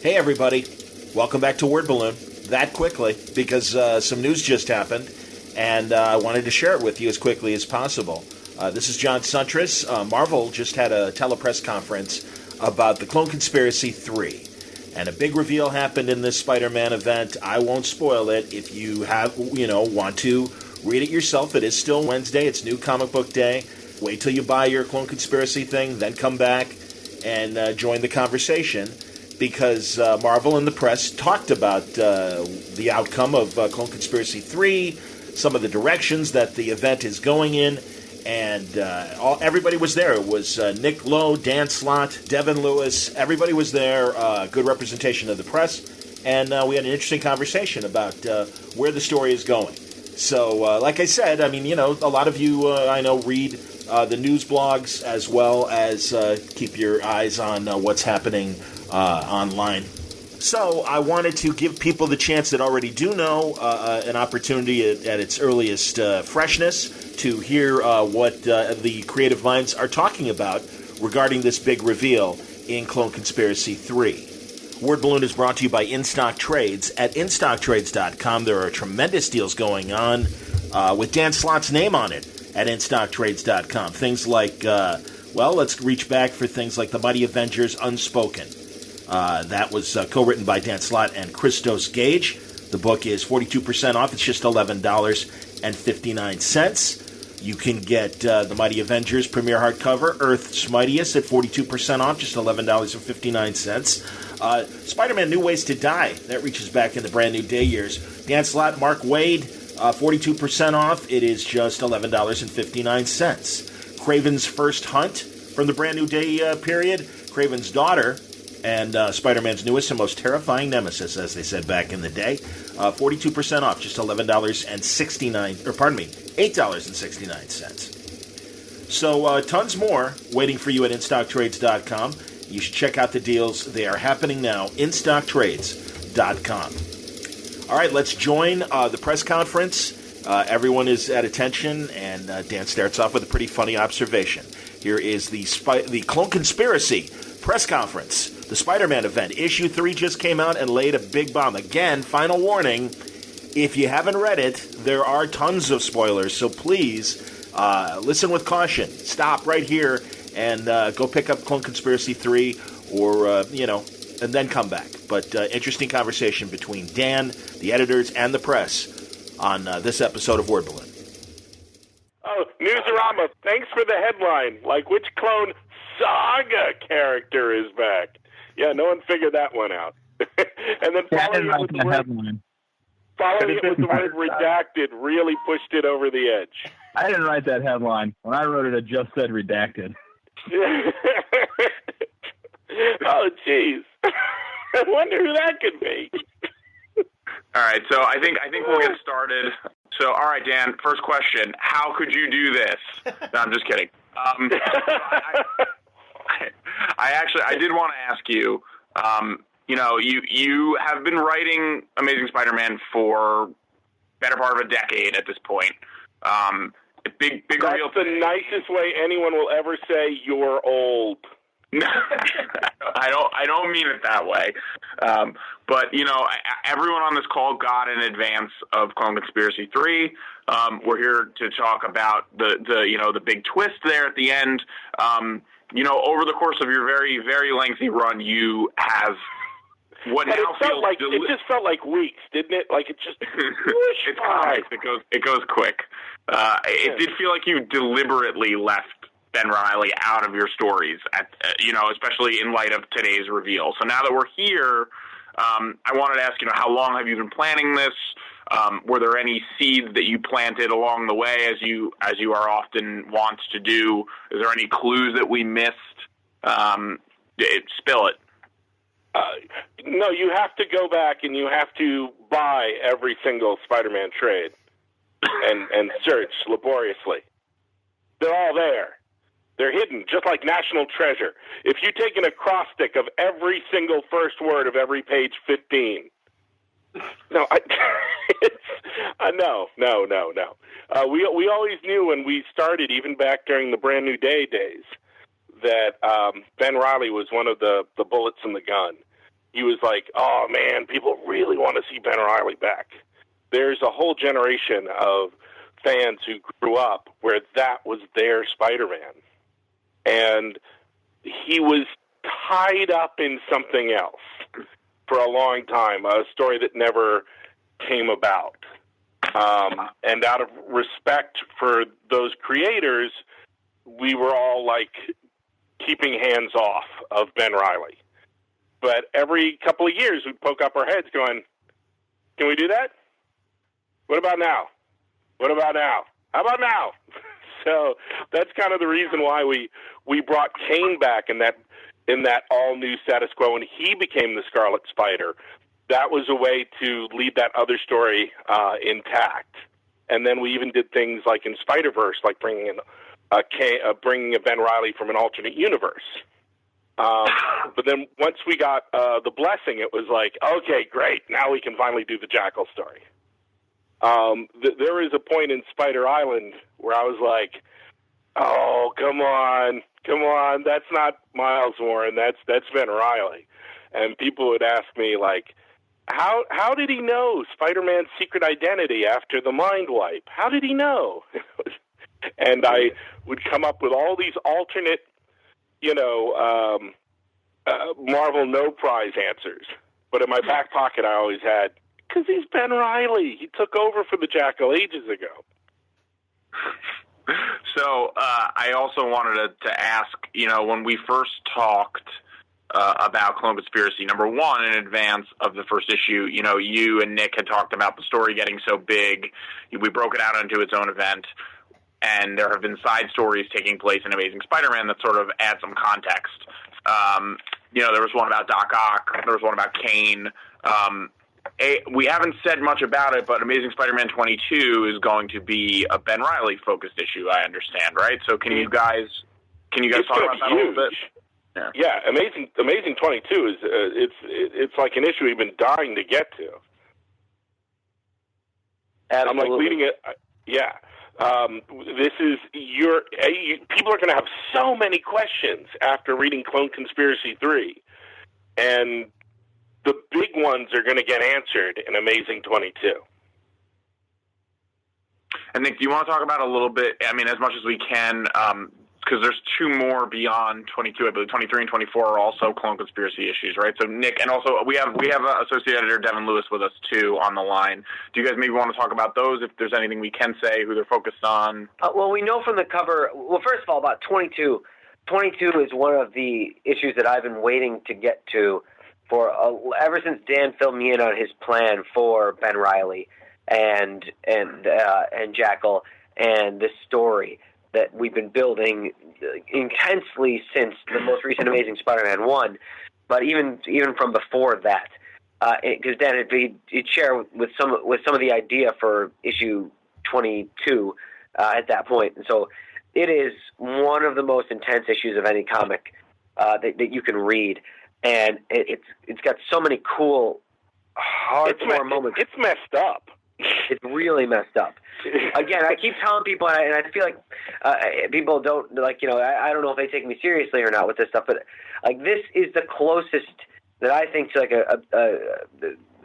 Hey, everybody. Welcome back to Word Balloon. That quickly, because some news just happened, and I wanted to share it with you as quickly as possible. This is John Suntress. Marvel just had a telepress conference about the Clone Conspiracy 3. And a big reveal happened in this Spider-Man event. I won't spoil it. If you want to read it yourself, it is still Wednesday. It's New Comic Book Day. Wait till you buy your Clone Conspiracy thing, then come back and join the conversation. Because Marvel and the press talked about the outcome of Clone Conspiracy 3, some of the directions that the event is going in, and everybody was there. It was Nick Lowe, Dan Slott, Devin Lewis. Everybody was there. Good representation of the press, and we had an interesting conversation about where the story is going. So, like I said, I mean, a lot of you I know read the news blogs as well as keep your eyes on what's happening online. So I wanted to give people the chance that already do know an opportunity at its earliest freshness to hear what the creative minds are talking about regarding this big reveal in Clone Conspiracy 3. Word Balloon is brought to you by In-Stock Trades. At InStockTrades.com, there are tremendous deals going on with Dan Slott's name on it at InStockTrades.com. Things like, let's reach back for things like The Mighty Avengers Unspoken. That was co-written by Dan Slott and Christos Gage. The book is 42% off. It's just $11.59. You can get The Mighty Avengers premiere hardcover, Earth's Mightiest, at 42% off, just $11.59. Spider-Man New Ways to Die. That reaches back in the Brand New Day years. Dan Slott, Mark Waid, 42% off. It is just $11.59. Kraven's First Hunt from the Brand New Day period. Kraven's Daughter. And Spider-Man's newest and most terrifying nemesis, as they said back in the day, 42% off, just $8.69. So tons more waiting for you at InStockTrades.com. You should check out the deals. They are happening now. InStockTrades.com. All right, let's join the press conference. Everyone is at attention, and Dan starts off with a pretty funny observation. Here is the Clone Conspiracy press conference. The Spider-Man event. Issue 3 just came out and laid a big bomb. Again, final warning, if you haven't read it, there are tons of spoilers, so please listen with caution. Stop right here and go pick up Clone Conspiracy 3 or, and then come back. But interesting conversation between Dan, the editors, and the press on this episode of Word Balloon. Oh, Newsarama, thanks for the headline. Like, which Clone Saga character is back? Yeah, no one figured that one out. And then following it with the word redacted really pushed it over the edge. I didn't write that headline. When I wrote it, it just said redacted. Oh, jeez. I wonder who that could be. All right, so I think we'll get started. So, all right, Dan, first question. How could you do this? No, I'm just kidding. I did want to ask you, you have been writing Amazing Spider-Man for better part of a decade at this point. Big That's reveal. That's the nicest way anyone will ever say you're old. No, I don't mean it that way. But everyone on this call got in advance of Clone Conspiracy 3. We're here to talk about the big twist there at the end. Over the course of your very, very lengthy run, you have what but now feels like it just felt like weeks, didn't it? Like it just it's fast. It goes quick. It did feel like you deliberately left Ben Reilly out of your stories, especially in light of today's reveal. So now that we're here, I wanted to ask, how long have you been planning this? Were there any seeds that you planted along the way, as you are often wont to do? Is there any clues that we missed? Spill it. No, you have to go back and you have to buy every single Spider-Man trade and search laboriously. They're all there. They're hidden, just like National Treasure. If you take an acrostic of every single first word of every page 15, no. We always knew when we started, even back during the Brand New Day days, that Ben Reilly was one of the bullets in the gun. he was like, oh, man, people really want to see Ben Reilly back. There's a whole generation of fans who grew up where that was their Spider-Man. And he was tied up in something else for a long time, a story that never came about. And out of respect for those creators, we were all like keeping hands off of Ben Reilly. But every couple of years, we'd poke up our heads going, can we do that? What about now? What about now? How about now? So that's kind of the reason why we brought Kane back in that all-new status quo, and he became the Scarlet Spider. That was a way to leave that other story intact. And then we even did things like in Spider-Verse, like bringing a Ben Reilly from an alternate universe. But then once we got the blessing, it was like, okay, great, now we can finally do the Jackal story. There is a point in Spider Island where I was like, oh, come on, that's not Miles Warren, that's Ben Reilly. And people would ask me, like, how did he know Spider-Man's secret identity after the mind wipe? How did he know? And I would come up with all these alternate, Marvel no prize answers. But in my back pocket, I always had, because he's Ben Reilly. He took over for the Jackal ages ago. So I also wanted to ask, when we first talked about Clone Conspiracy, number one, in advance of the first issue, you and Nick had talked about the story getting so big. We broke it out into its own event, and there have been side stories taking place in Amazing Spider-Man that sort of add some context. There was one about Doc Ock. There was one about Kane. We haven't said much about it, but Amazing Spider-Man 22 is going to be a Ben Reilly-focused issue, I understand, right? So can you guys talk about that a little bit? Yeah, Amazing 22 is it's like an issue we've been dying to get to. Absolutely. I'm like leading it. Yeah. This is people are going to have so many questions after reading Clone Conspiracy 3, and the big ones are going to get answered in Amazing 22. And Nick, do you want to talk about a little bit, as much as we can, because there's two more beyond 22, I believe 23 and 24 are also Clone Conspiracy issues, right? So Nick, and also we have associate editor Devin Lewis with us too on the line. Do you guys maybe want to talk about those, if there's anything we can say, who they're focused on? Well, we know from the cover, first of all, about 22. 22 is one of the issues that I've been waiting to get to for ever since Dan filled me in on his plan for Ben Reilly and Jackal and this story that we've been building intensely since the most recent Amazing Spider-Man 1, but even from before that, because Dan he'd share with some of the idea for issue 22 at that point, and so it is one of the most intense issues of any comic that you can read, and it's got so many cool hardcore moments. It's messed up. It's really messed up. Again, I keep telling people, and I feel like people don't, I don't know if they take me seriously or not with this stuff, but this is the closest that I think to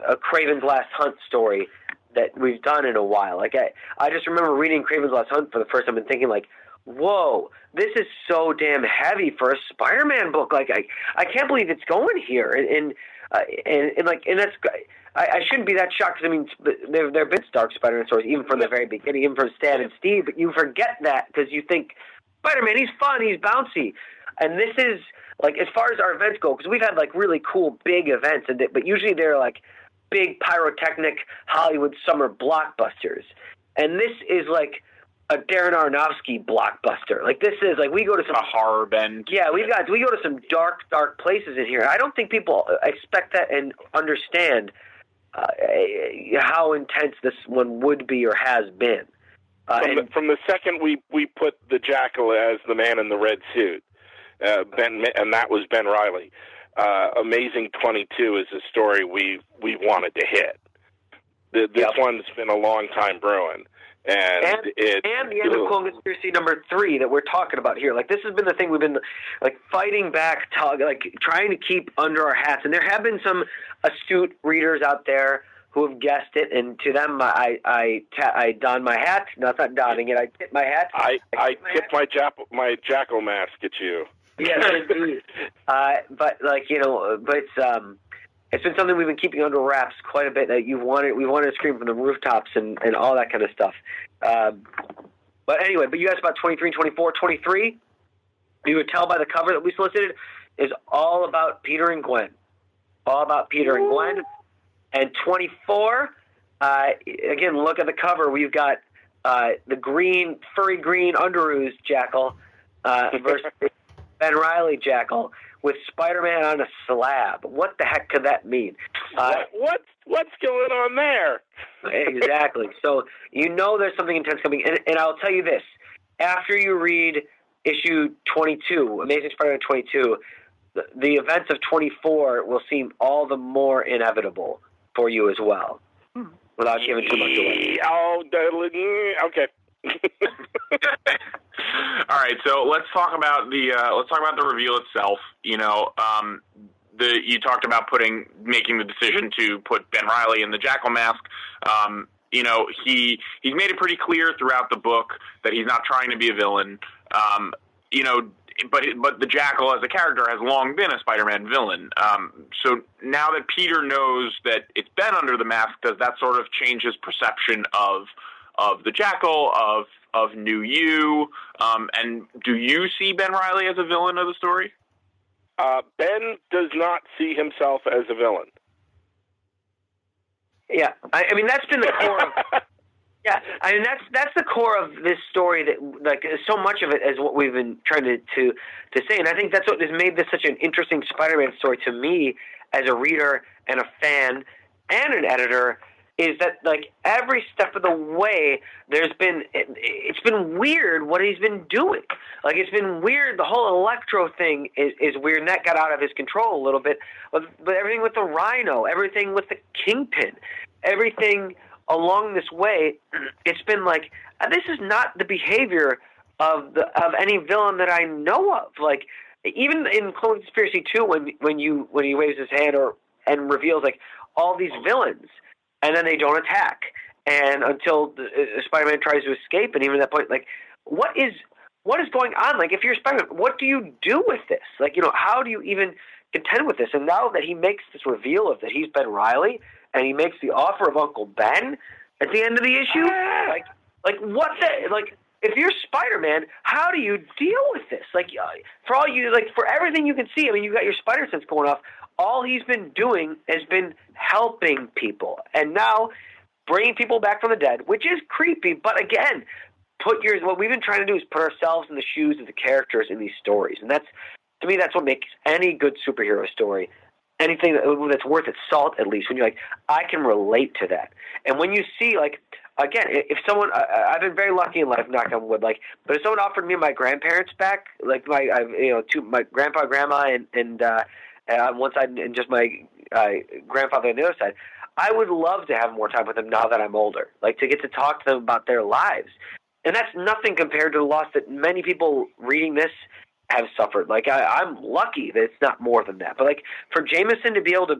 a Kraven's Last Hunt story that we've done in a while. I just remember reading Kraven's Last Hunt for the first time and thinking, whoa, this is so damn heavy for a Spider-Man book. I can't believe it's going here, and that's. I shouldn't be that shocked, because there have been Stark Spider-Man stories even from the very beginning, even from Stan and Steve, but you forget that because you think Spider-Man, he's fun, he's bouncy, and this is as far as our events go, because we've had really cool big events, but usually they're big pyrotechnic Hollywood summer blockbusters, and this is a Darren Aronofsky blockbuster. This is we go to some a horror bend. Yeah, we go to some dark places in here. I don't think people expect that and understand how intense this one would be or has been. From the second we put the Jackal as the man in the red suit, and that was Ben Reilly. Amazing 22 is a story we wanted to hit. This one's been a long time brewing, And the end of Clone Conspiracy number 3 that we're talking about here. Like, this has been the thing we've been, like, fighting back, like, trying to keep under our hats. And there have been some astute readers out there who have guessed it, and to them, I don my hat. No, it's not donning it. I tip my hat. I tip my jackal mask at you. Yes, indeed. But, like, you know, but it's been something we've been keeping under wraps quite a bit. That we wanted to scream from the rooftops and all that kind of stuff. But anyway, but you asked about 23 and 24. 23, you would tell by the cover that we solicited, is all about Peter and Gwen. All about Peter and Gwen. And 24, again, look at the cover. We've got the green, furry green Underoos Jackal versus Ben Reilly Jackal with Spider-Man on a slab. What the heck could that mean? What's going on there? Exactly. So you know there's something intense coming. And I'll tell you this. After you read issue 22, Amazing Spider-Man 22, the events of 24 will seem all the more inevitable for you as well, without giving too much away. Okay. All right, so let's talk about the reveal itself. You know, you talked about making the decision to put Ben Reilly in the Jackal mask. You know, he's made it pretty clear throughout the book that he's not trying to be a villain. You know, but the Jackal as a character has long been a Spider-Man villain. So now that Peter knows that it's Ben under the mask, does that sort of change his perception of the Jackal, of New You? And do you see Ben Reilly as a villain of the story? Ben does not see himself as a villain. Yeah, I mean that's been the core of. Yeah, I mean that's the core of this story. That, like, so much of it is what we've been trying to say, and I think that's what has made this such an interesting Spider-Man story to me as a reader and a fan and an editor. Is that, like, every step of the way it's been weird what he's been doing. Like, it's been weird. The whole Electro thing is weird, and that got out of his control a little bit. But everything with the Rhino, everything with the Kingpin, everything along this way, it's been like, this is not the behavior of any villain that I know of. Like, even in Clone Conspiracy 2, when he waves his hand and reveals, like, all these villains, and then they don't attack, and until Spider-Man tries to escape, and even at that point, like, what is going on? Like, if you're Spider-Man, what do you do with this? Like, you know, how do you even contend with this? And now that he makes this reveal of that he's Ben Reilly, and he makes the offer of Uncle Ben at the end of the issue, like what the, like, if you're Spider-Man, how do you deal with this? Like, for everything you can see, I mean, you got your Spider sense going off. All he's been doing has been helping people, and now bringing people back from the dead, which is creepy. But again, what we've been trying to do is put ourselves in the shoes of the characters in these stories, and to me, that's what makes any good superhero story. Anything that's worth its salt, at least, when you're like, I can relate to that. And when you see, like, again, if someone, I've been very lucky in life, knock on wood, like, but if someone offered me my grandparents back, like my grandpa, grandma, and on one side, and just my grandfather on the other side, I would love to have more time with them now that I'm older, like, to get to talk to them about their lives. And that's nothing compared to the loss that many people reading this have suffered. Like, I'm lucky that it's not more than that. But, like, for Jameson to be able to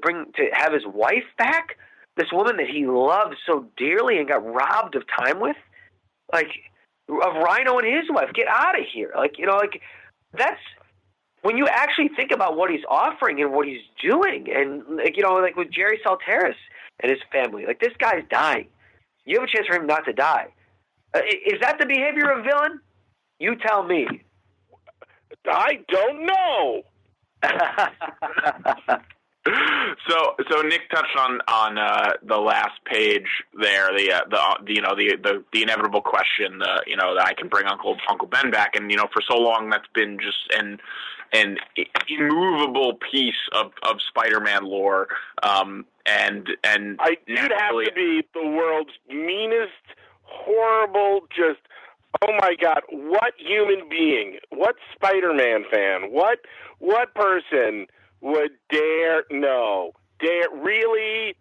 have his wife back, this woman that he loved so dearly and got robbed of time with, like, of Rhino and his wife, get out of here. Like, you know, like, that's, when you actually think about what he's offering and what he's doing, and, like, you know, like with Jerry Salteris and his family, like, this guy's dying. You have a chance for him not to die. Is that the behavior of a villain? You tell me. I don't know. So Nick touched on the last page there, the inevitable question, that I can bring Uncle Ben back, and for so long that's been just an immovable piece of Spider-Man lore, and you'd have to be the world's meanest, horrible, just, oh my God, what human being, what Spider-Man fan, what person would dare, really?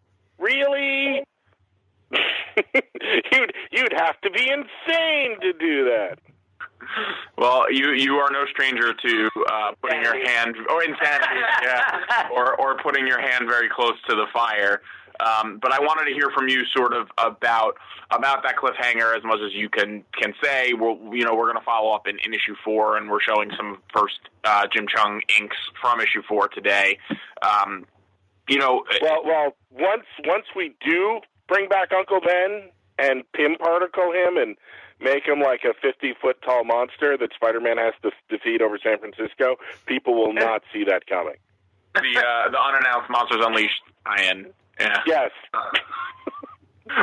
You'd have to be insane to do that. Well, you are no stranger to putting your hand, or insanity, yeah, or putting your hand very close to the fire. But I wanted to hear from you sort of about that cliffhanger as much as you can say. We're going to follow up in issue 4, and we're showing some first Jim Cheung inks from issue 4 today. Well, once we do bring back Uncle Ben and Pym particle him and make him like a 50-foot tall monster that Spider-Man has to defeat over San Francisco, people will not see that coming. The unannounced Monsters Unleashed tie-in. Yeah. Yes.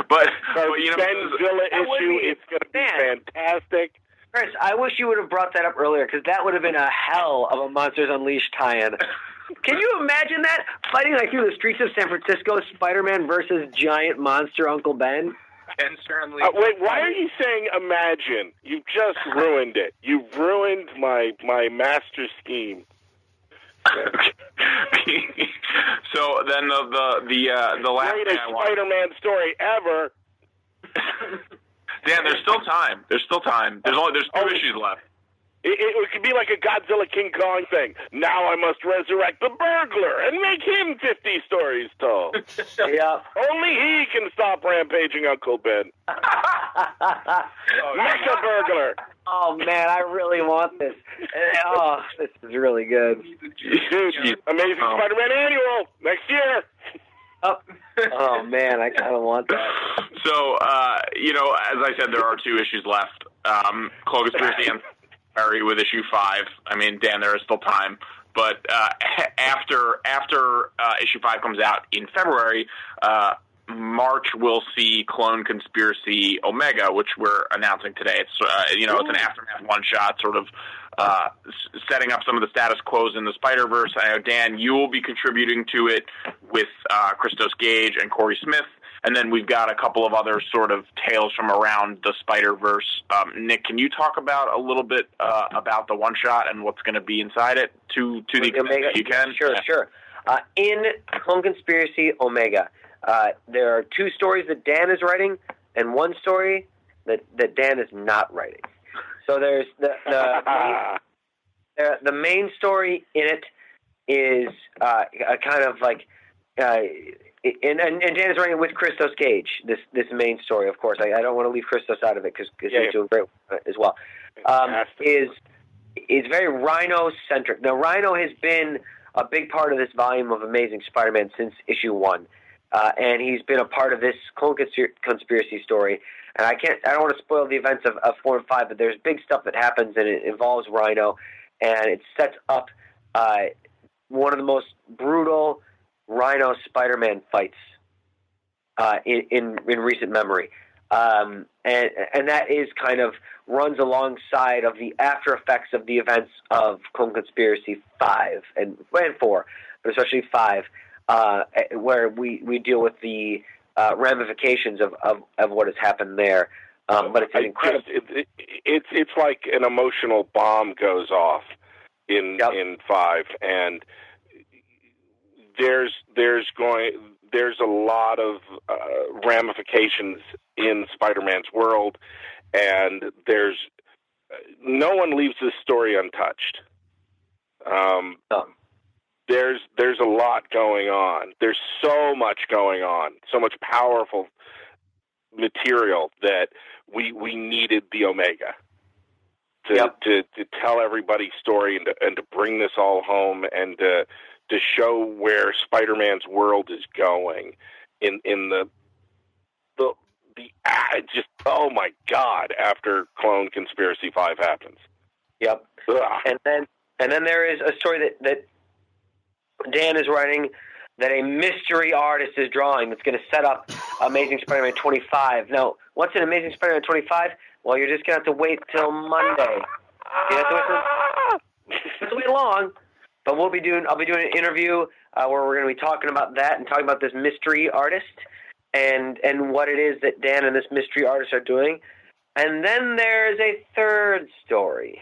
but Ben's Villa issue is going to be fantastic. Chris, I wish you would have brought that up earlier, because that would have been a hell of a Monsters Unleashed tie-in. Can you imagine that? Fighting like through the streets of San Francisco, Spider-Man versus giant monster Uncle Ben? And certainly. Wait, why are you saying imagine? You've just ruined it. You've ruined my master scheme. So then the last greatest Spider-Man story ever. Dan, there's still time. There's 2 issues left. It could be like a Godzilla King Kong thing. Now I must resurrect the burglar and make him 50 stories tall. Yeah. Only he can stop rampaging Uncle Ben. Mecha burglar. Oh, man, I really want this. Oh, this is really good. Dude, Amazing Spider-Man Annual next year. Oh, man, I kind of want that. So, as I said, there are 2 issues left. Cloak Conspiracy and Barry with issue 5. I mean, Dan, there is still time. But after issue 5 comes out in February, March will see Clone Conspiracy Omega, which we're announcing today. It's it's an aftermath one-shot, sort of setting up some of the status quos in the Spider-Verse. I know, Dan, you will be contributing to it with Christos Gage and Corey Smith. And then we've got a couple of other sort of tales from around the Spider-Verse. Nick, can you talk about a little bit about the one-shot and what's going to be inside it to the extent that you can? Sure. In Clone Conspiracy Omega, there are 2 stories that Dan is writing and 1 story that Dan is not writing. So there's the main story in it is a kind of like... And Dan is writing with Christos Gage, this main story, of course. I don't want to leave Christos out of it because he's doing great as well. Is very Rhino-centric. Now, Rhino has been a big part of this volume of Amazing Spider-Man since issue 1. And he's been a part of this Clone Conspiracy story. And I don't want to spoil the events of 4 and 5, but there's big stuff that happens, and it involves Rhino. And it sets up one of the most brutal Rhino Spider-Man fights in recent memory, and that is kind of runs alongside of the after effects of the events of Clone Conspiracy 5 and 4, but especially 5, where we deal with the ramifications of what has happened there. But it's incredible. It's like an emotional bomb goes off in 5, and there's a lot of ramifications in Spider-Man's world, and no one leaves this story untouched. There's a lot going on. There's so much going on, so much powerful material that we needed the Omega to tell everybody's story and to bring this all home and to show where Spider-Man's world is going in the just, oh my God, after Clone Conspiracy 5 happens. Yep. Ugh. And then there is a story that Dan is writing that a mystery artist is drawing that's going to set up Amazing Spider-Man 25. Now, what's in Amazing Spider-Man 25? Well, you're just going to have to wait till Monday. You have to wait long. But I'll be doing an interview where we're going to be talking about that and talking about this mystery artist and what it is that Dan and this mystery artist are doing. And then there's a third story.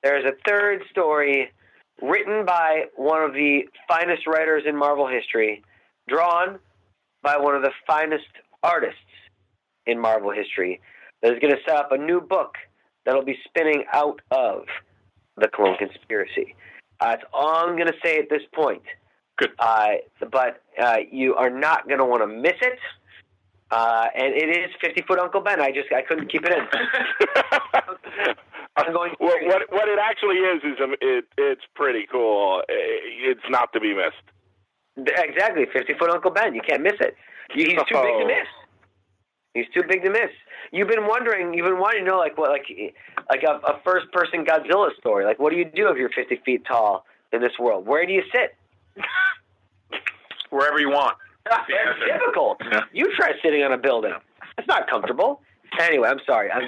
There's a third story written by one of the finest writers in Marvel history, drawn by one of the finest artists in Marvel history that is going to set up a new book that'll be spinning out of the Clone Conspiracy. That's all I'm going to say at this point. Good. But you are not going to want to miss it. And it is 50-Foot Uncle Ben. I couldn't keep it in. I'm going. What it actually is it's pretty cool. It's not to be missed. Exactly, 50-Foot Uncle Ben. You can't miss it. He's too big to miss. He's too big to miss. You've been wanting to know like a first-person Godzilla story. Like, what do you do if you're 50 feet tall in this world? Where do you sit? Wherever you want. That's difficult. Yeah. You try sitting on a building. It's not comfortable. Anyway, I'm sorry. I'm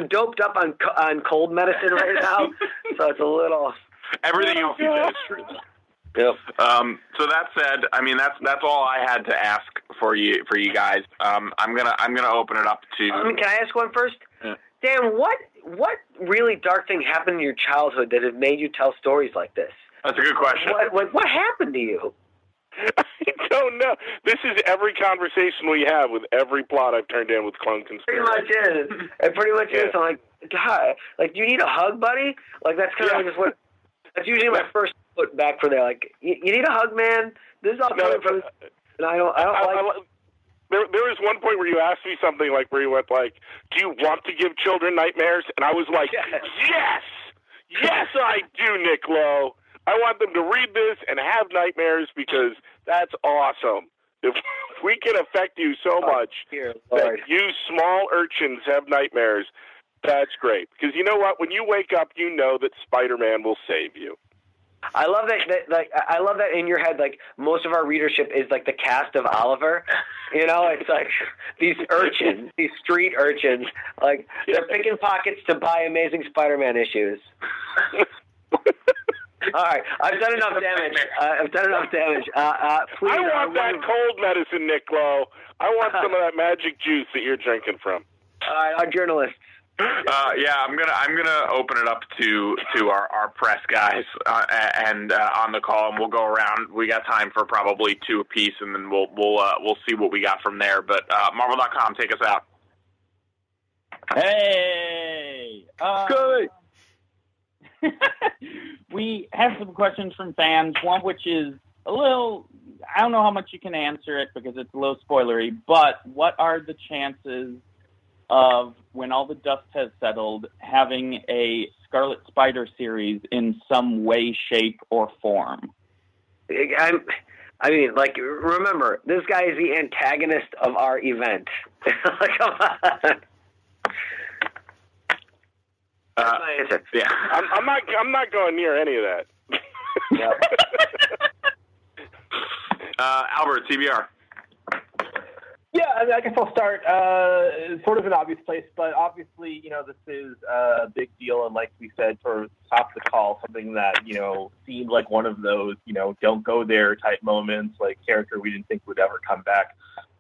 doped up on cold medicine right now, so it's a little. Everything else you said is true. Yep. So that said, I mean that's all I had to ask for you guys. I'm gonna open it up to. Can I ask one first? Yeah. Dan, what really dark thing happened in your childhood that has made you tell stories like this? That's a good question. What happened to you? I don't know. This is every conversation we have with every plot I've turned in with Clone Conspiracy. Pretty much is. It pretty much is. I'm like, God, like, do you need a hug, buddy? Like, that's kind of just what. That's usually my first foot back from there. Like, you need a hug, man. This is all coming from. And I don't like. There was one point where you asked me something like, where you went like, "Do you want to give children nightmares?" And I was like, "Yes, I do, Nick Lowe. I want them to read this and have nightmares because that's awesome. If we can affect you so much that you small urchins have nightmares, that's great. Because you know what? When you wake up, you know that Spider-Man will save you." I love that. I love that in your head. Like, most of our readership is like the cast of Oliver. You know, it's like these urchins, these street urchins. Like, they're picking pockets to buy Amazing Spider-Man issues. All right, I've done enough damage. Please, I want that cold medicine, Nick Lowe. I want some of that magic juice that you're drinking from. All right, our journalists. I'm gonna open it up to our press guys and on the call, and we'll go around. We got time for probably two apiece, and then we'll see what we got from there. But Marvel.com, take us out. Hey, good. We have some questions from fans, one which is a little, I don't know how much you can answer it because it's a little spoilery, but what are the chances of, when all the dust has settled, having a Scarlet Spider series in some way, shape, or form? I mean, like, remember, this guy is the antagonist of our event. Come on. That's my answer. Yeah, I'm not going near any of that. Albert, CBR. Yeah, I guess I'll start sort of an obvious place, but obviously, you know, this is a big deal, and like we said, sort of top of the call, something that, you know, seemed like one of those, you know, don't go there type moments, like character we didn't think would ever come back.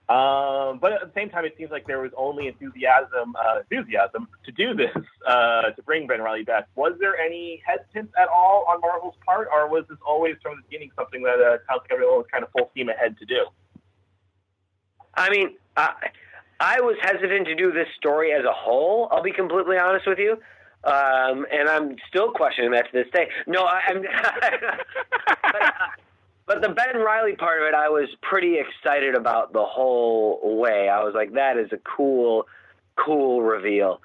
But at the same time, it seems like there was only enthusiasm to do this, to bring Ben Reilly back. Was there any hesitance at all on Marvel's part, or was this always from the beginning something that sounds like everyone was kind of full steam ahead to do? I mean, I was hesitant to do this story as a whole, I'll be completely honest with you. And I'm still questioning that to this day. No, I'm but the Ben Reilly part of it, I was pretty excited about the whole way. I was like, that is a cool reveal.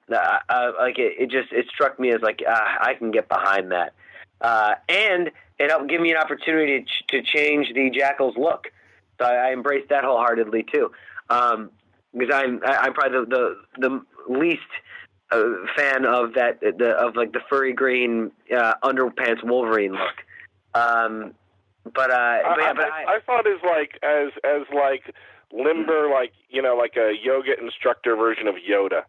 It struck me as like, I can get behind that. And it helped give me an opportunity to change the Jackal's look. So I embraced that wholeheartedly too. Because I'm probably the least fan of that, the furry green underpants Wolverine look. I thought as limber, like, you know, like a yoga instructor version of Yoda.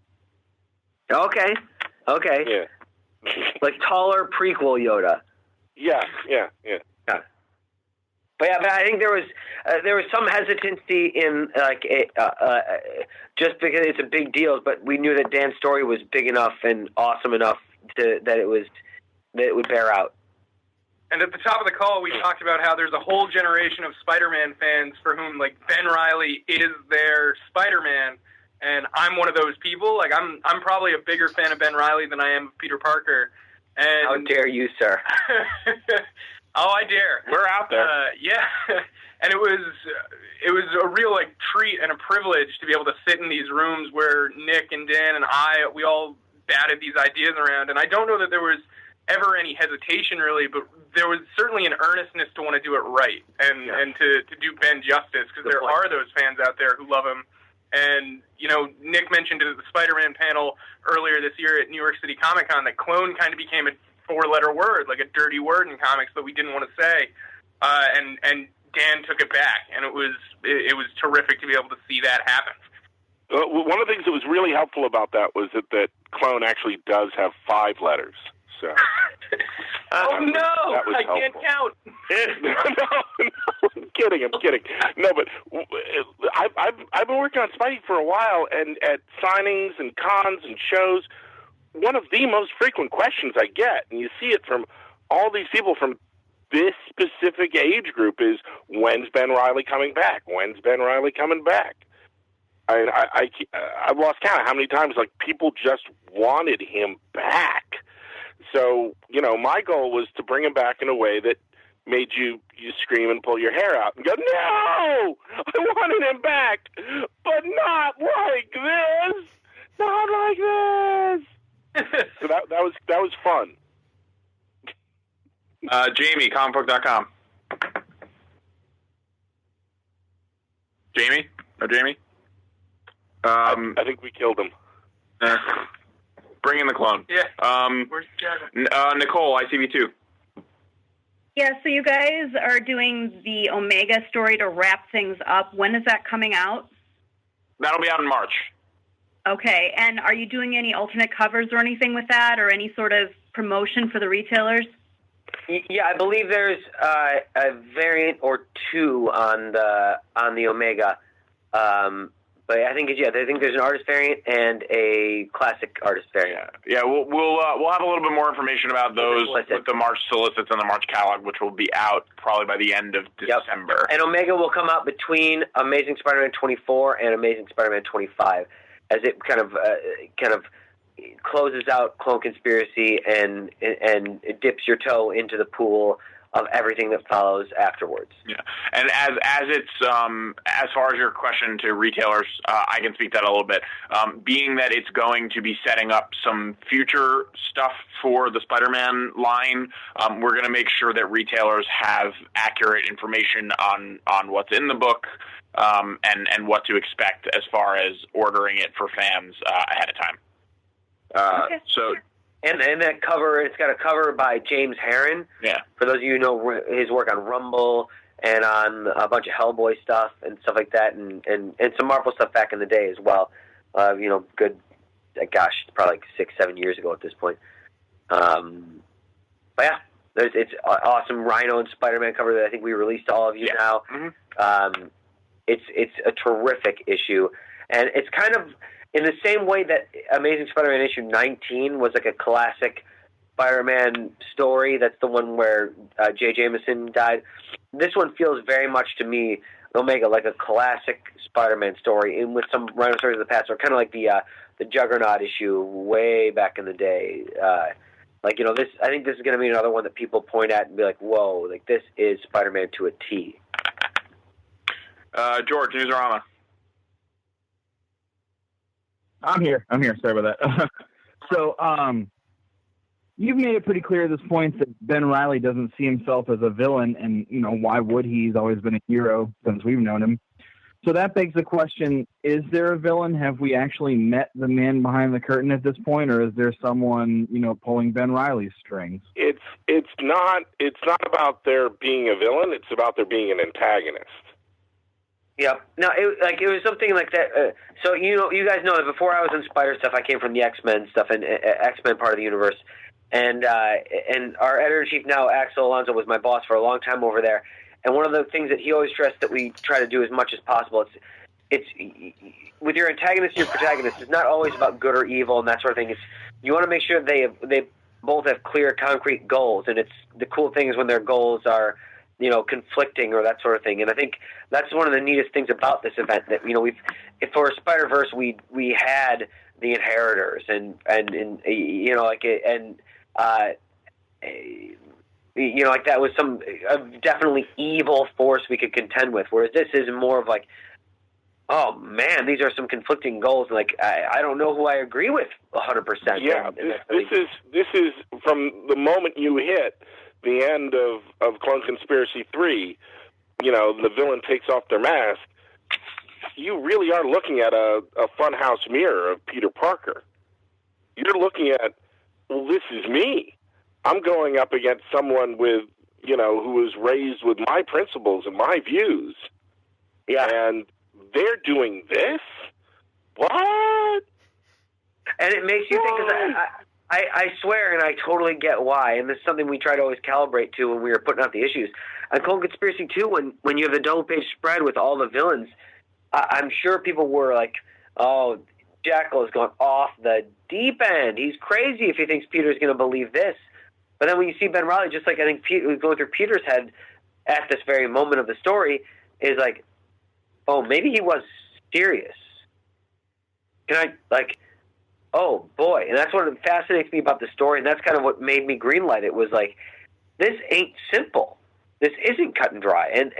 Okay. Yeah. Like taller prequel Yoda. Yeah. But I think there was some hesitancy in just because it's a big deal, but we knew that Dan's story was big enough and awesome enough that it would bear out. And at the top of the call, we talked about how there's a whole generation of Spider-Man fans for whom, like, Ben Reilly is their Spider-Man, and I'm one of those people. Like, I'm probably a bigger fan of Ben Reilly than I am of Peter Parker. And how dare you, sir? Oh, I dare. We're out there. Yeah. And it was a real, like, treat and a privilege to be able to sit in these rooms where Nick and Dan and we all batted these ideas around. And I don't know that there was ever any hesitation, really, but there was certainly an earnestness to want to do it right and to do Ben justice, because there are those fans out there who love him. And, you know, Nick mentioned it at the Spider-Man panel earlier this year at New York City Comic Con that clone kind of became a four-letter word, like a dirty word in comics that we didn't want to say. And Dan took it back, and it was terrific to be able to see that happen. One of the things that was really helpful about that was that clone actually does have 5 letters. So. Oh, no! I helpful. Can't count. No, I'm kidding. No, but I've been working on Spidey for a while, and at signings and cons and shows, one of the most frequent questions I get, and you see it from all these people from this specific age group, is, when's Ben Reilly coming back? When's Ben Reilly coming back? I've lost count of how many times, like, people just wanted him back. So, you know, my goal was to bring him back in a way that made you scream and pull your hair out and go, no! I wanted him back, but not like this! Not like this! So that was fun. Jamie, comicbook.com. Jamie? Or Jamie? I think we killed him. Bring in the clone. Yeah. Where's Devin? Nicole, ICB2. Yeah, so you guys are doing the Omega story to wrap things up. When is that coming out? That'll be out in March. Okay, and are you doing any alternate covers or anything with that, or any sort of promotion for the retailers? Yeah, I believe there's a variant or 2 on the Omega. But I think there's an artist variant and a classic artist variant. Yeah, we'll have a little bit more information about those with the March solicits and the March catalog, which will be out probably by the end of December. Yep. And Omega will come out between Amazing Spider-Man 24 and Amazing Spider-Man 25, as it kind of closes out Clone Conspiracy and it dips your toe into the pool of everything that follows afterwards. Yeah, and as it's as far as your question to retailers, I can speak that a little bit. Being that it's going to be setting up some future stuff for the Spider-Man line, we're going to make sure that retailers have accurate information on what's in the book and what to expect as far as ordering it for fans ahead of time. Okay. So. And that cover, it's got a cover by James Herron. Yeah. For those of you who know his work on Rumble and on a bunch of Hellboy stuff and stuff like that, and some Marvel stuff back in the day as well. Good, gosh, probably like 6-7 years ago at this point. But yeah, it's awesome Rhino and Spider-Man cover that I think we released to all of you now. Mm-hmm. It's a terrific issue, and it's kind of in the same way that Amazing Spider-Man issue 19 was like a classic Spider-Man story. That's the one where J. Jameson died. This one feels very much to me, Omega, like a classic Spider-Man story, and with some Rhino stories of the past, or kind of like the Juggernaut issue way back in the day. This. I think this is going to be another one that people point at and be like, "Whoa! Like this is Spider-Man to a T." George, Newsarama. I'm here. Sorry about that. So, you've made it pretty clear at this point that Ben Reilly doesn't see himself as a villain, and, why would he? He's always been a hero since we've known him. So that begs the question, is there a villain? Have we actually met the man behind the curtain at this point, or is there someone, pulling Ben Reilly's strings? It's not about there being a villain, it's about there being an antagonist. Yep. No, it was something like that. So you guys know that before I was in Spider stuff, I came from the X-Men stuff and X-Men part of the universe, and our editor-in-chief now, Axel Alonso, was my boss for a long time over there. And one of the things that he always stressed that we try to do as much as possible, it's with your antagonist and your protagonist, it's not always about good or evil and that sort of thing. You want to make sure they both have clear, concrete goals, and it's the cool thing is when their goals are, conflicting or that sort of thing. And I think that's one of the neatest things about this event that for Spider-Verse we had the Inheritors and that was some definitely evil force we could contend with. Whereas this is more of like, oh man, these are some conflicting goals. Like I don't know who I agree with 100%. Yeah, this is from the moment you hit the end of Clone Conspiracy 3. The villain takes off their mask. You really are looking at a funhouse mirror of Peter Parker. You're looking at, well, this is me. I'm going up against someone with, who was raised with my principles and my views. Yeah. And they're doing this? What? And it makes you think, because I swear, and I totally get why, and this is something we try to always calibrate to when we were putting out the issues. On Clone Conspiracy 2, when you have the double-page spread with all the villains, I'm sure people were like, oh, Jekyll is going off the deep end. He's crazy if he thinks Peter's going to believe this. But then when you see Ben Reilly, just like I think was going through Peter's head at this very moment of the story, is like, oh, maybe he was serious. Oh, boy. And that's what fascinates me about the story, and that's kind of what made me greenlight it, was like, this ain't simple. This isn't cut and dry. And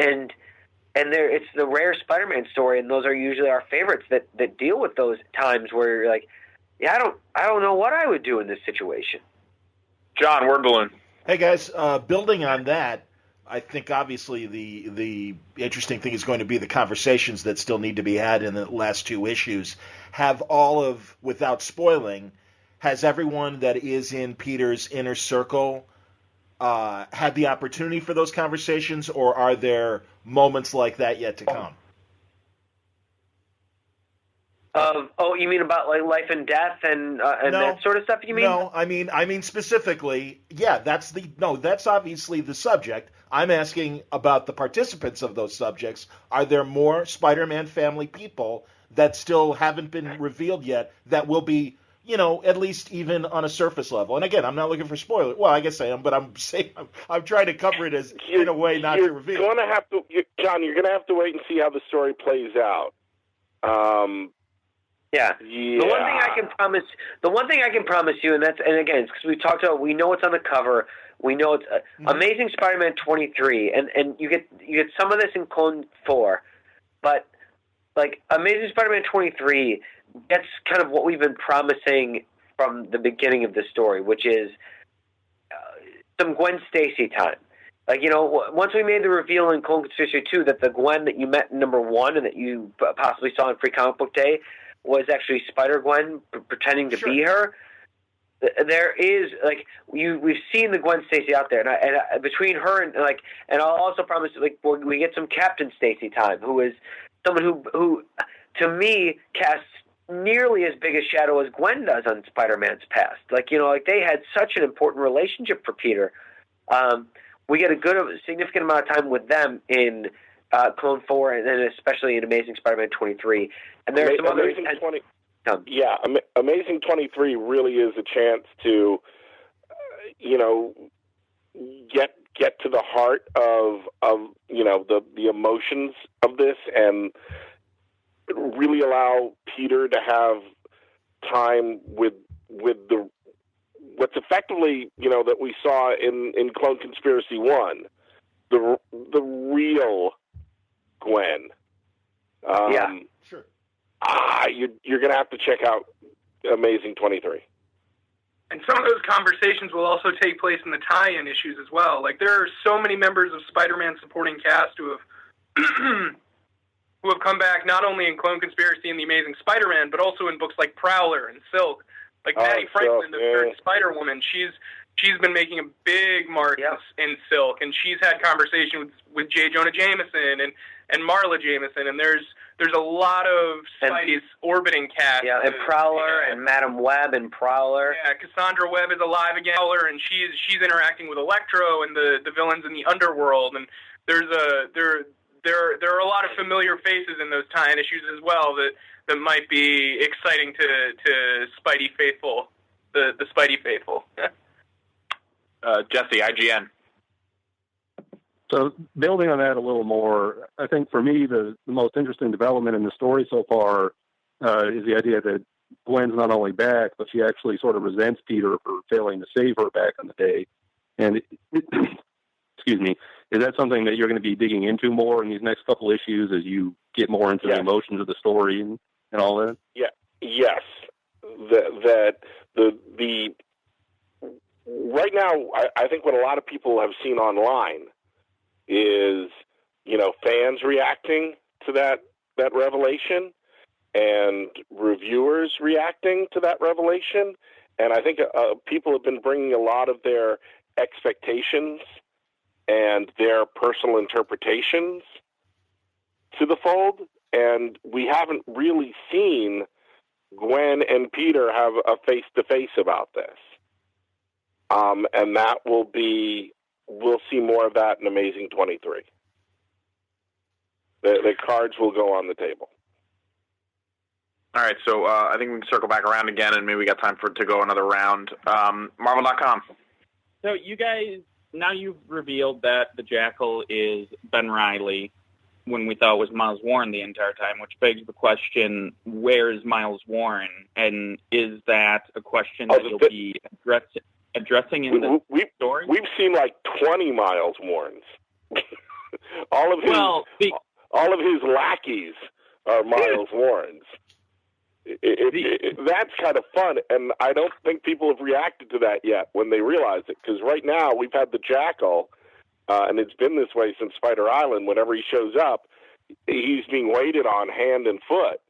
it's the rare Spider-Man story, and those are usually our favorites that deal with those times where you're like, yeah, I don't know what I would do in this situation. John, word balloon. Hey guys, building on that, I think obviously the interesting thing is going to be the conversations that still need to be had in the last two issues. Have all of, without spoiling, has everyone that is in Peter's inner circle had the opportunity for those conversations, or are there moments like that yet to come? You mean about like life and death and No, that sort of stuff? You mean? No, I mean specifically. Yeah, that's obviously the subject. I'm asking about the participants of those subjects. Are there more Spider-Man family people that still haven't been revealed yet that will be, at least even on a surface level? And again, I'm not looking for spoilers. Well, I guess I am, but I'm saying I'm trying to cover it as in a way not to reveal. John, you're going to have to wait and see how the story plays out. Yeah. The one thing I can promise you, and again, it's because we talked about, we know it's on the cover. We know it's Amazing Spider-Man 23, and you get some of this in Clone 4, but like Amazing Spider-Man 23 gets kind of what we've been promising from the beginning of the story, which is some Gwen Stacy time. Like, once we made the reveal in Clone Conspiracy 2 that the Gwen that you met in number 1 and that you possibly saw in Free Comic Book Day was actually Spider-Gwen pretending to be her. There is, like, we've seen the Gwen Stacy out there, and between her and I'll also promise, like, we get some Captain Stacy time, who is someone who to me casts nearly as big a shadow as Gwen does on Spider-Man's past. Like, they had such an important relationship for Peter. We get a significant amount of time with them in Clone 4, and then especially in Amazing Spider-Man 23. And there's some other... Amazing 23 really is a chance to, get to the heart of the emotions of this, and really allow Peter to have time with the what's effectively that we saw in Clone Conspiracy 1, the real Gwen. Sure. You're going to have to check out Amazing 23. And some of those conversations will also take place in the tie-in issues as well. Like, there are so many members of Spider-Man supporting cast who have who have come back not only in Clone Conspiracy and The Amazing Spider-Man, but also in books like Prowler and Silk. Like Maddie Franklin, the third Spider-Woman, she's been making a big mark in Silk, and she's had conversations with J. Jonah Jameson and Marla Jameson, and there's a lot of Spidey's orbiting cast. Yeah, and Prowler and Madam Web and Prowler. Yeah, Cassandra Webb is alive again, and she's interacting with Electro and the villains in the underworld, and there are a lot of familiar faces in those tie-in issues as well that might be exciting to Spidey faithful, the Spidey faithful. Jesse, IGN. So building on that a little more, I think for me the most interesting development in the story so far is the idea that Gwen's not only back, but she actually sort of resents Peter for failing to save her back in the day. And excuse me, is that something that you're going to be digging into more in these next couple issues as you get more into the emotions of the story and all that? Yeah. Yes. That the right now, I think what a lot of people have seen online is, fans reacting to that revelation and reviewers reacting to that revelation. And I think people have been bringing a lot of their expectations and their personal interpretations to the fold. And we haven't really seen Gwen and Peter have a face-to-face about this. And that we'll see more of that in Amazing 23. The cards will go on the table. All right, so I think we can circle back around again, and maybe we got time to go another round. Marvel.com. So you guys, now you've revealed that the Jackal is Ben Reilly, when we thought it was Miles Warren the entire time, which begs the question, where is Miles Warren? And is that a question that you'll be addressing in the story? We've seen like 20 Miles Warrens. all of his lackeys are Miles Warrens. That's kind of fun, and I don't think people have reacted to that yet when they realize it, because right now we've had the Jackal, and it's been this way since Spider Island. Whenever he shows up, he's being waited on hand and foot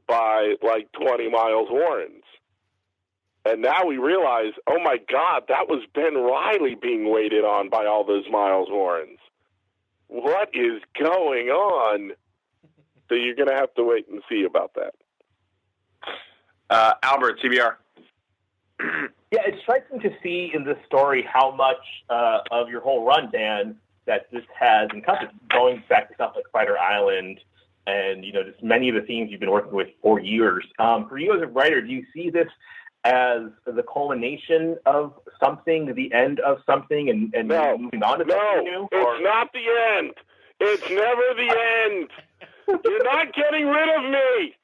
by like 20 Miles Warrens. And now we realize, oh my God, that was Ben Reilly being waited on by all those Miles Warrens. What is going on? So you're going to have to wait and see about that. Albert, CBR. Yeah, it's striking to see in this story how much of your whole run, Dan, that this has encompassed, going back to stuff like Spider Island and, just many of the themes you've been working with for years. For you as a writer, do you see this as the culmination of something, the end of something, and moving on to something new? It's not the end. It's never the end. You're not getting rid of me.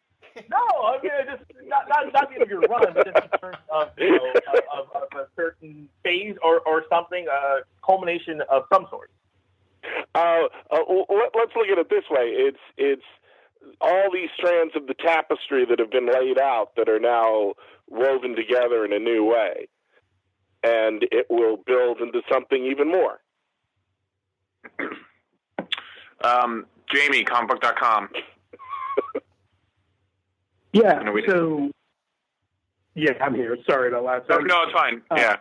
No, I mean, just not the end of your run, but just in terms of, of a certain phase or something, a culmination of some sort. Let's look at it this way. It's all these strands of the tapestry that have been laid out that are now woven together in a new way. And it will build into something even more. Jamie, comicbook.com. Yeah, so... Yeah, I'm here. Sorry about last time. No, it's fine. Yeah.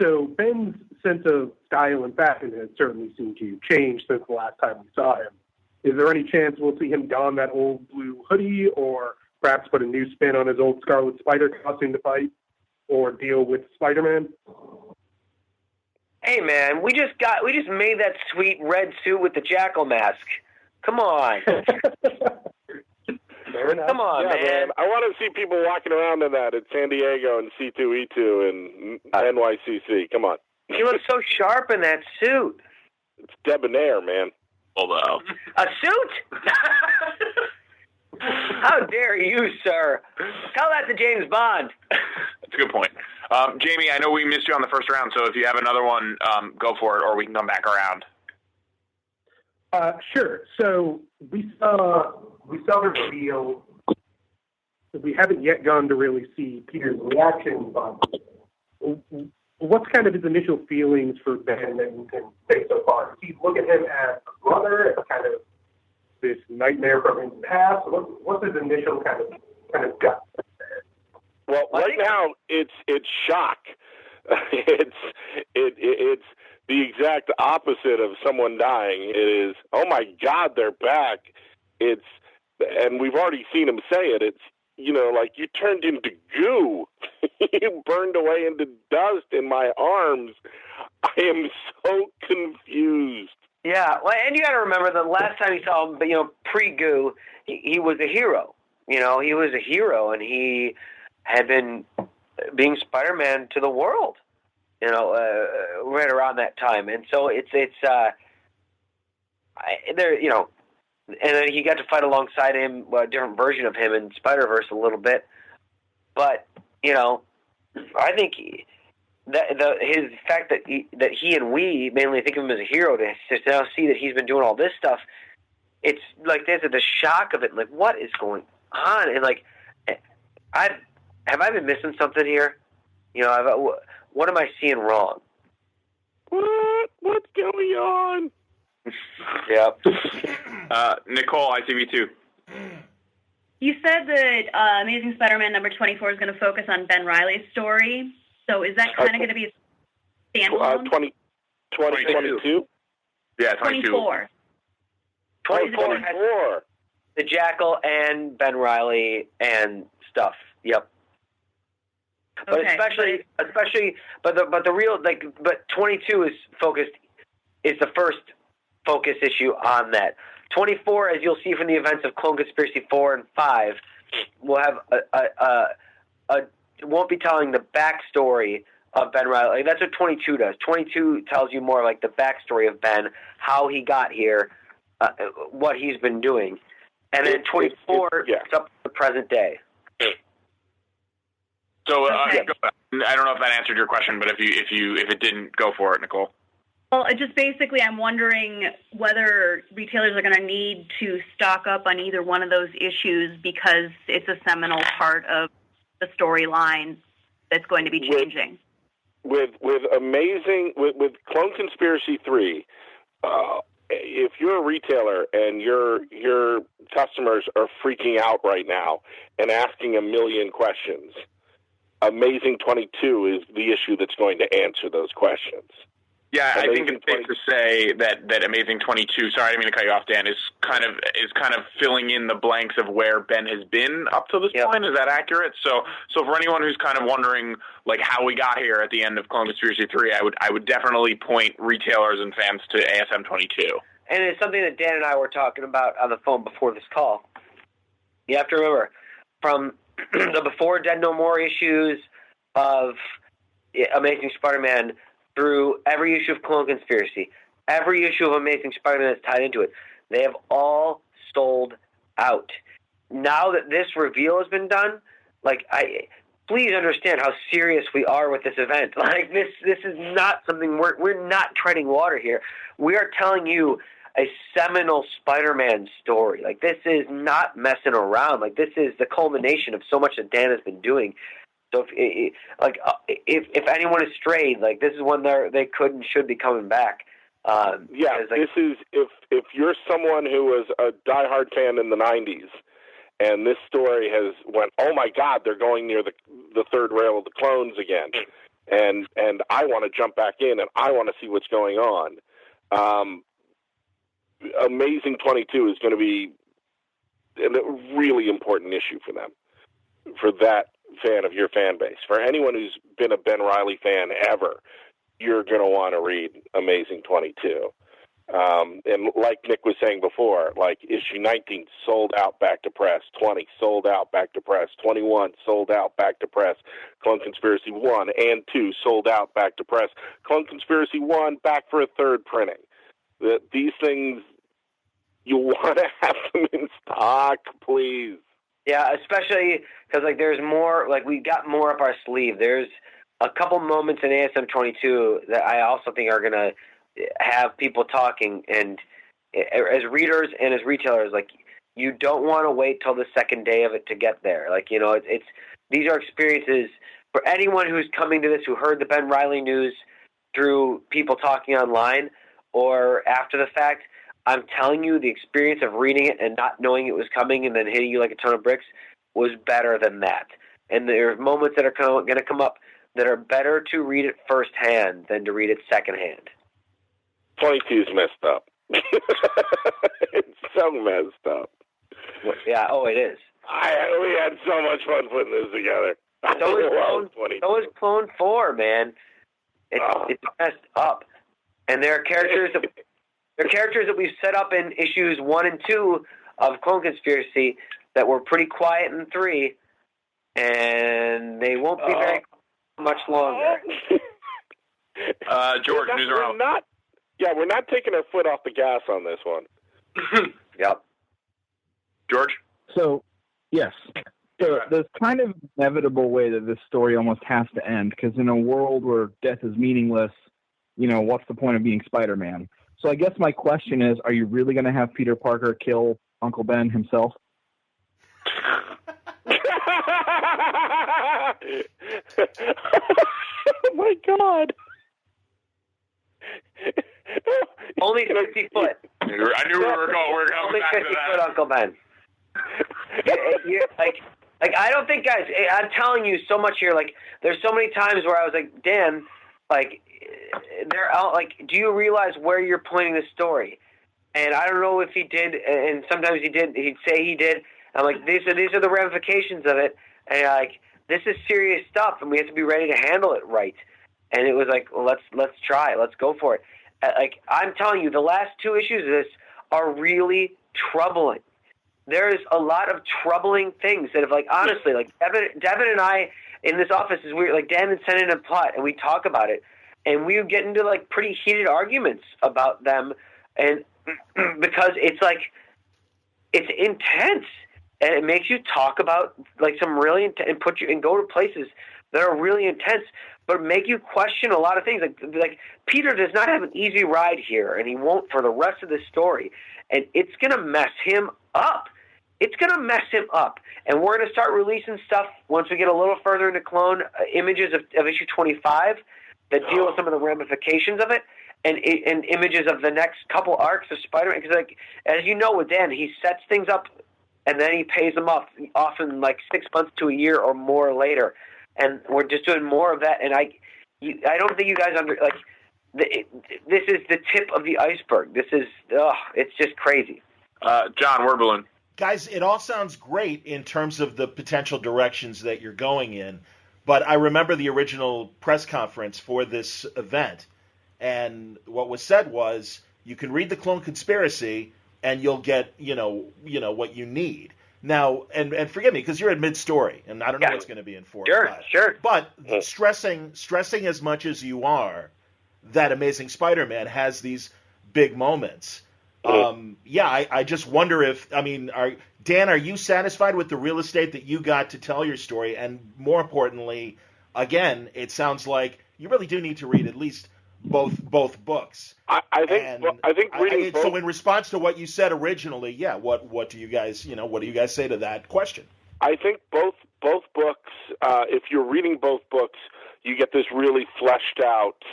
So Ben's sense of style and fashion has certainly seemed to change since the last time we saw him. Is there any chance we'll see him don that old blue hoodie, or perhaps put a new spin on his old Scarlet Spider costume to fight, or deal with Spider-Man? Hey man, we just made that sweet red suit with the Jackal mask. Come on. Come on, man. I want to see people walking around in that at San Diego and C2E2 and NYCC. Come on. You look so sharp in that suit. It's debonair, man. Although. A suit? How dare you, sir? Tell that to James Bond. That's a good point. Jamie, I know we missed you on the first round, so if you have another one, go for it, or we can come back around. Sure. So we saw the reveal. We haven't yet gone to really see Peter's reaction, but what's kind of his initial feelings for Ben that you can say so far? Does he look at him as a brother, as kind of this nightmare from his past? What's his initial kind of gut? Well, right now it's shock. It's the exact opposite of someone dying. It is, oh my God, they're back. And we've already seen him say it. It's, like you turned into goo. You burned away into dust in my arms. I am so confused. Yeah, well, and you got to remember the last time you saw him, pre-goo, he was a hero. He was a hero, and he had been being Spider-Man to the world, right around that time. And so and then he got to fight alongside him, a different version of him in Spider-Verse a little bit. But, I think his fact that he and we mainly think of him as a hero, to now see that he's been doing all this stuff, it's like there's the shock of it. Like, what is going on? And like, have I been missing something here? What am I seeing wrong? What's going on? Yeah. Nicole, ITV2. You said that Amazing Spider-Man number 24 is going to focus on Ben Reilly's story. So is that kind of going to be a standalone? 2022? Yeah, 22. 24. 24. The Jackal and Ben Reilly and stuff. Yep. But Okay. especially, but 22 is focused. Is the first focus issue on that. 24, as you'll see from the events of Clone Conspiracy 4 and 5, will have won't be telling the backstory of Ben Reilly. That's what 22 does. 22 tells you more like the backstory of Ben, how he got here, what he's been doing, and then 24 is up to the present day. So Okay. I don't know if that answered your question, but if it didn't, go for it, Nicole. Well, just basically, I'm wondering whether retailers are going to need to stock up on either one of those issues because it's a seminal part of the storyline that's going to be changing. With Clone Conspiracy 3, if you're a retailer and your customers are freaking out right now and asking a million questions, Amazing 22 is the issue that's going to answer those questions. Yeah, I think it's safe to say that Amazing 22. Sorry, I didn't mean to cut you off, Dan. Is kind of filling in the blanks of where Ben has been up to this point. Is that accurate? So for anyone who's kind of wondering like how we got here at the end of Clone Conspiracy 3, I would definitely point retailers and fans to ASM 22. And it's something that Dan and I were talking about on the phone before this call. You have to remember, from the Before Dead No More issues of Amazing Spider-Man through every issue of Clone Conspiracy, every issue of Amazing Spider-Man that's tied into it, they have all sold out. Now that this reveal has been done, please understand how serious we are with this event. Like, this is not something we're not treading water here. We are telling you a seminal Spider-Man story. Like, this is not messing around. Like, this is the culmination of so much that Dan has been doing. So if anyone is strayed, like, this is when they could and should be coming back. This is if you're someone who was a diehard fan in the 90s, and this story has went, oh my God, they're going near the third rail of the clones again, and I want to jump back in and I want to see what's going on. Amazing 22 is going to be a really important issue for them, for that fan of your fan base. For anyone who's been a Ben Reilly fan ever, you're going to want to read Amazing 22. And like Nick was saying before, like issue 19 sold out back to press, 20 sold out back to press, 21 sold out back to press, Clone Conspiracy 1 and 2 sold out back to press, Clone Conspiracy 1 back for a third printing. These things, you want to have them in stock, please. Yeah, especially because there's more, we got more up our sleeve. There's a couple moments in ASM 22 that I also think are going to have people talking, and as readers and as retailers, you don't want to wait till the second day of it to get there. These are experiences for anyone who's coming to this, who heard the Ben Reilly news through people talking online or after the fact. I'm telling you, the experience of reading it and not knowing it was coming and then hitting you like a ton of bricks was better than that. And there are moments that are going to come up that are better to read it firsthand than to read it secondhand. 22's messed up. It's so messed up. Yeah, it is. We had so much fun putting this together. So is Clone 4, man. It's messed up. And there are characters that we've set up in issues 1 and 2 of Clone Conspiracy that were pretty quiet in 3, and they won't be very much longer. George, news around. We're not taking our foot off the gas on this one. Yep. George? So, yes. So there's kind of inevitable way that this story almost has to end, because in a world where death is meaningless, what's the point of being Spider-Man? So I guess my question is, are you really going to have Peter Parker kill Uncle Ben himself? Oh, my God. Only 50 foot. I knew we were going Only back 50 to that. foot Uncle Ben. Like, I don't think, guys, I'm telling you so much here. Like, there's so many times where I was like, Dan, like, they're out. Like, do you realize where you're pointing the story? And I don't know if he did, and sometimes he did. He'd say he did. I'm like, these are the ramifications of it, and like, this is serious stuff, and we have to be ready to handle it right. And it was like, well, let's try, let's go for it. Like, I'm telling you, the last 2 issues of this are really troubling. There's a lot of troubling things that have, like, honestly, like, Devin and I in this office is weird. Like, Dan had sent in a plot, and we talk about it, and we would get into, like, pretty heated arguments about them, and because it's, like, it's intense, and it makes you talk about, like, some really and put you and go to places that are really intense, but make you question a lot of things. Like Peter does not have an easy ride here, and he won't for the rest of the story, and it's going to mess him up. It's going to mess him up, and we're going to start releasing stuff once we get a little further into Clone, images of issue 25 that deal with some of the ramifications of it, and images of the next couple arcs of Spider-Man. Because, like, as you know with Dan, he sets things up, and then he pays them off, often like 6 months to a year or more later. And we're just doing more of that. And I don't think you guys this is the tip of the iceberg. This is, it's just crazy. John, word balloon. Guys, it all sounds great in terms of the potential directions that you're going in, but I remember the original press conference for this event, and what was said was, you can read the Clone Conspiracy, and you'll get, what you need. Now, and forgive me, because you're at mid-story, and I don't know what's going to be in 4 Sure. But stressing as much as you are that Amazing Spider-Man has these big moments. I just wonder if, Dan, are you satisfied with the real estate that you got to tell your story? And more importantly, again, it sounds like you really do need to read at least both books. I think reading both. So in response to what you said originally, what do you guys say to that question? I think both books. If you're reading both books, you get this really fleshed out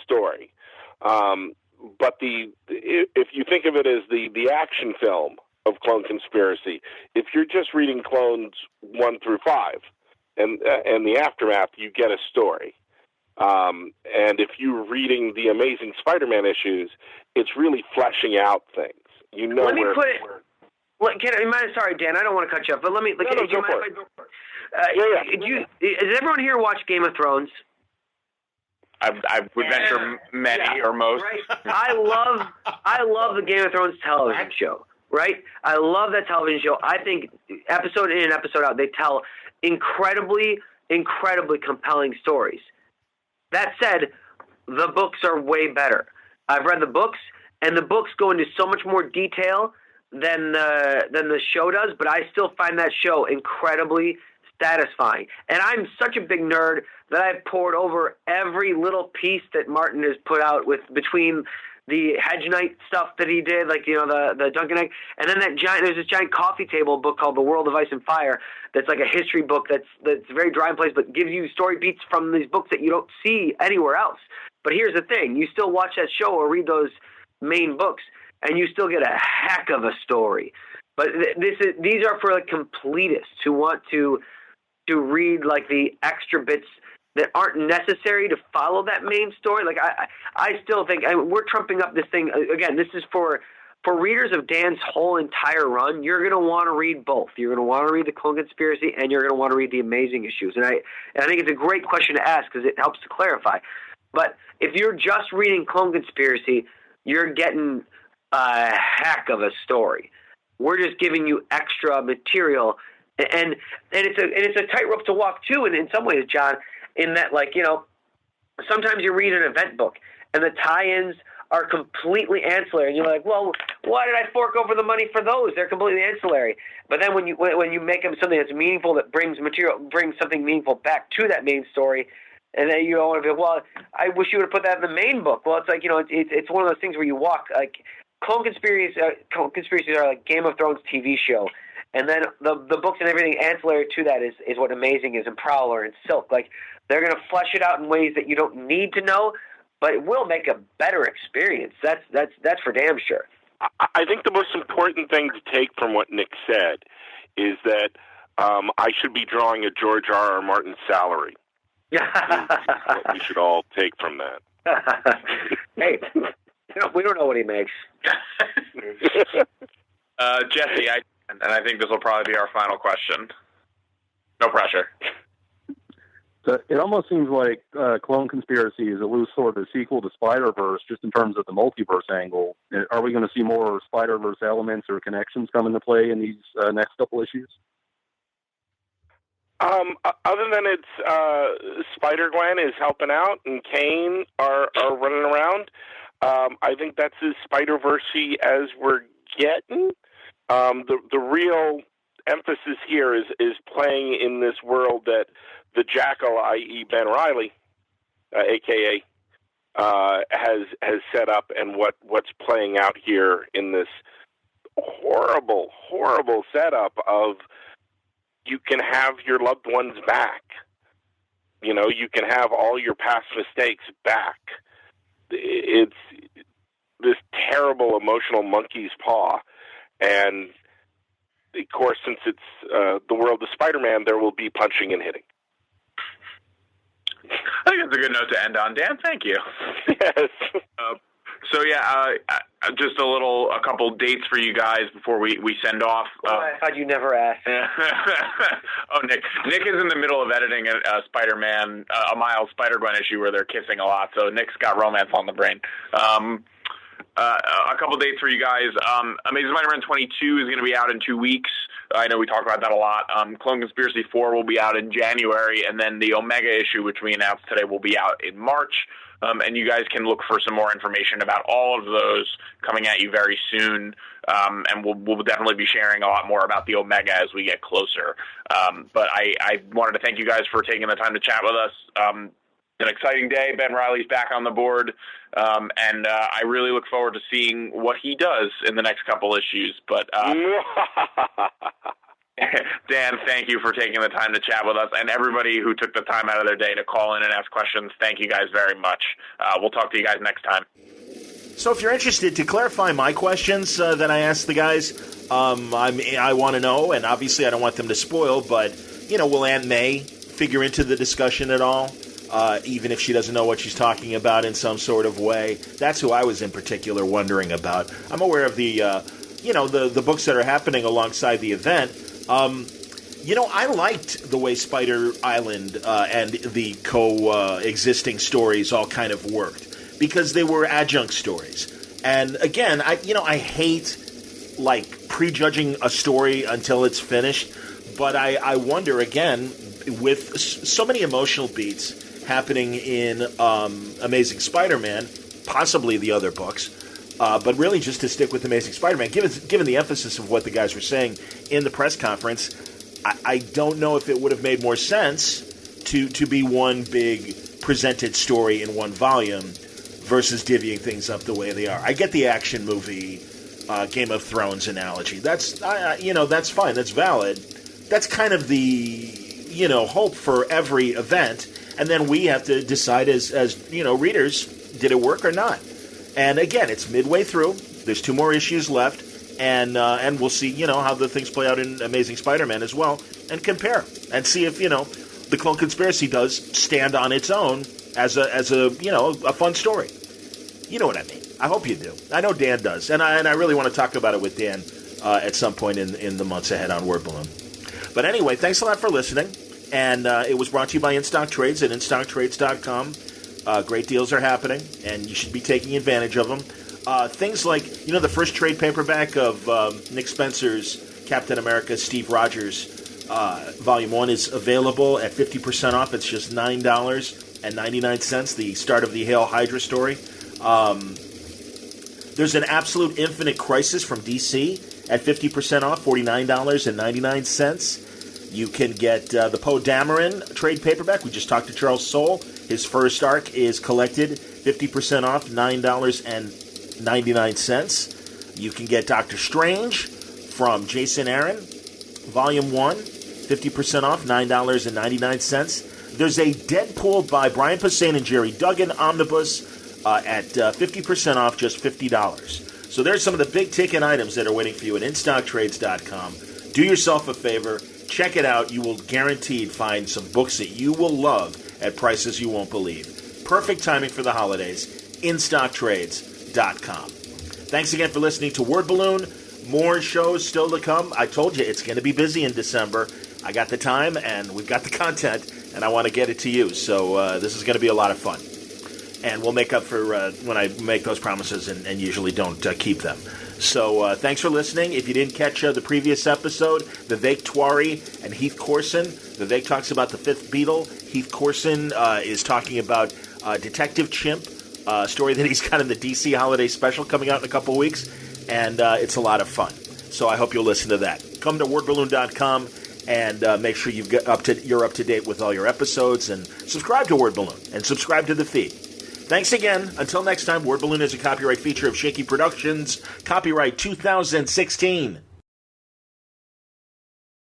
story. But if you think of it as the action film of Clone Conspiracy, if you're just reading Clones 1 through 5 and the aftermath, you get a story. And if you're reading the Amazing Spider-Man issues, it's really fleshing out things. Let me put it. Sorry, Dan, I don't want to cut you off, but let me. Go for it. Does everyone here watch Game of Thrones? I would venture many or most. Right. I love the Game of Thrones television show. Right? I love that television show. I think episode in and episode out, they tell incredibly, incredibly compelling stories. That said, the books are way better. I've read the books, and the books go into so much more detail than the show does, but I still find that show incredibly satisfying. And I'm such a big nerd that I've poured over every little piece that Martin has put out between the Hedge Knight stuff that he did, like, the Duncan Egg, and then there's this giant coffee table book called The World of Ice and Fire that's like a history book that's very dry in place, but gives you story beats from these books that you don't see anywhere else. But here's the thing. You still watch that show or read those main books, and you still get a heck of a story. But these are for, like, completists who want to read, like, the extra bits that aren't necessary to follow that main story. Like, I still think we're trumping up this thing. Again, this is for readers of Dan's whole entire run. You're going to want to read both. You're going to want to read the Clone Conspiracy, and you're going to want to read the Amazing issues. And I think it's a great question to ask because it helps to clarify. But if you're just reading Clone Conspiracy, you're getting a heck of a story. We're just giving you extra material, and it's a tightrope to walk too. And in some ways, John, in that, like, sometimes you read an event book and the tie-ins are completely ancillary, and you're like, well, why did I fork over the money for those? They're completely ancillary. But then when you make them something that's meaningful, that brings something meaningful back to that main story, and then you want to be, well, I wish you would have put that in the main book. Well, it's like, it's one of those things where you walk, like, clone conspiracies are like Game of Thrones TV show. And then the books and everything ancillary to that is what Amazing is, and Prowler and Silk. Like, they're going to flesh it out in ways that you don't need to know, but it will make a better experience. That's for damn sure. I think the most important thing to take from what Nick said is that I should be drawing a George R.R. Martin salary. What we should all take from that. Hey, we don't know what he makes. Jesse, I think this will probably be our final question. No pressure. So it almost seems like Clone Conspiracy is a loose sort of sequel to Spider-Verse, just in terms of the multiverse angle. Are we going to see more Spider-Verse elements or connections come into play in these next couple issues? Other than it's Spider-Gwen is helping out and Kane are running around, I think that's as Spider-Verse-y as we're getting. The real emphasis here is playing in this world that the Jackal, i.e. Ben Reilly, a.k.a., has set up, and what's playing out here in this horrible, horrible setup of you can have your loved ones back. You can have all your past mistakes back. It's this terrible emotional monkey's paw. And, of course, since it's the world of Spider-Man, there will be punching and hitting. I think that's a good note to end on. Dan, thank you. Yes. Just a couple dates for you guys before we send off. I thought you never asked. Oh, Nick is in the middle of editing a Spider-Man, a Miles Spider-Gwen issue where they're kissing a lot, so Nick's got romance on the brain. A couple dates for you guys. Amazing Spider-Man 22 is going to be out in 2 weeks. I know we talk about that a lot. Clone Conspiracy 4 will be out in January, and then the Omega issue, which we announced today, will be out in March. And you guys can look for some more information about all of those coming at you very soon. And we'll definitely be sharing a lot more about the Omega as we get closer. But I wanted to thank you guys for taking the time to chat with us. An exciting day. Ben Reilly's back on the board. And I really look forward to seeing what he does in the next couple issues. But Dan, thank you for taking the time to chat with us. And everybody who took the time out of their day to call in and ask questions, thank you guys very much. We'll talk to you guys next time. So if you're interested, to clarify my questions that I asked the guys, I want to know, and obviously I don't want them to spoil, but, will Aunt May figure into the discussion at all? Even if she doesn't know what she's talking about in some sort of way. That's who I was in particular wondering about. I'm aware of the books that are happening alongside the event. I liked the way Spider Island and the co-existing stories all kind of worked, because they were adjunct stories. And again, I hate prejudging a story until it's finished, but I wonder again, with so many emotional beats happening in Amazing Spider-Man, possibly the other books, but really just to stick with Amazing Spider-Man, given the emphasis of what the guys were saying in the press conference, I don't know if it would have made more sense to be one big presented story in one volume versus divvying things up the way they are. I get the action movie Game of Thrones analogy. That's fine. That's valid. That's kind of the hope for every event. And then we have to decide as readers, did it work or not? And again, it's midway through. There's 2 more issues left, and we'll see, how the things play out in Amazing Spider-Man as well, and compare and see if the Clone Conspiracy does stand on its own as a fun story. You know what I mean? I hope you do. I know Dan does, and I really want to talk about it with Dan at some point in the months ahead on Word Balloon. But anyway, thanks a lot for listening. And it was brought to you by InStock Trades at InStockTrades.com. Great deals are happening, and you should be taking advantage of them. Things like, the first trade paperback of Nick Spencer's Captain America Steve Rogers Volume 1 is available at 50% off. It's just $9.99, the start of the Hail Hydra story. There's an Absolute Infinite Crisis from DC at 50% off, $49.99. You can get the Poe Dameron trade paperback. We just talked to Charles Soule. His first arc is collected, 50% off, $9.99. You can get Doctor Strange from Jason Aaron, Volume 1, 50% off, $9.99. There's a Deadpool by Brian Posehn and Jerry Duggan omnibus at 50% off, just $50. So there's some of the big-ticket items that are waiting for you at InStockTrades.com. Do yourself a favor. Check it out. You will guaranteed find some books that you will love at prices you won't believe. Perfect timing for the holidays. InStockTrades.com. Thanks again for listening to Word Balloon. More shows still to come. I told you it's going to be busy in December. I got the time, and we've got the content, and I want to get it to you. So this is going to be a lot of fun. And we'll make up for when I make those promises and usually don't keep them. So thanks for listening. If you didn't catch the previous episode, Vivek Tiwari and Heath Corson. Vivek talks about the fifth Beatle. Heath Corson is talking about Detective Chimp, a story that he's got in the DC Holiday Special coming out in a couple weeks. And it's a lot of fun. So I hope you'll listen to that. Come to wordballoon.com and make sure you're up to date with all your episodes. And subscribe to Word Balloon and subscribe to the feed. Thanks again. Until next time, Word Balloon is a copyright feature of Shaky Productions. Copyright 2016.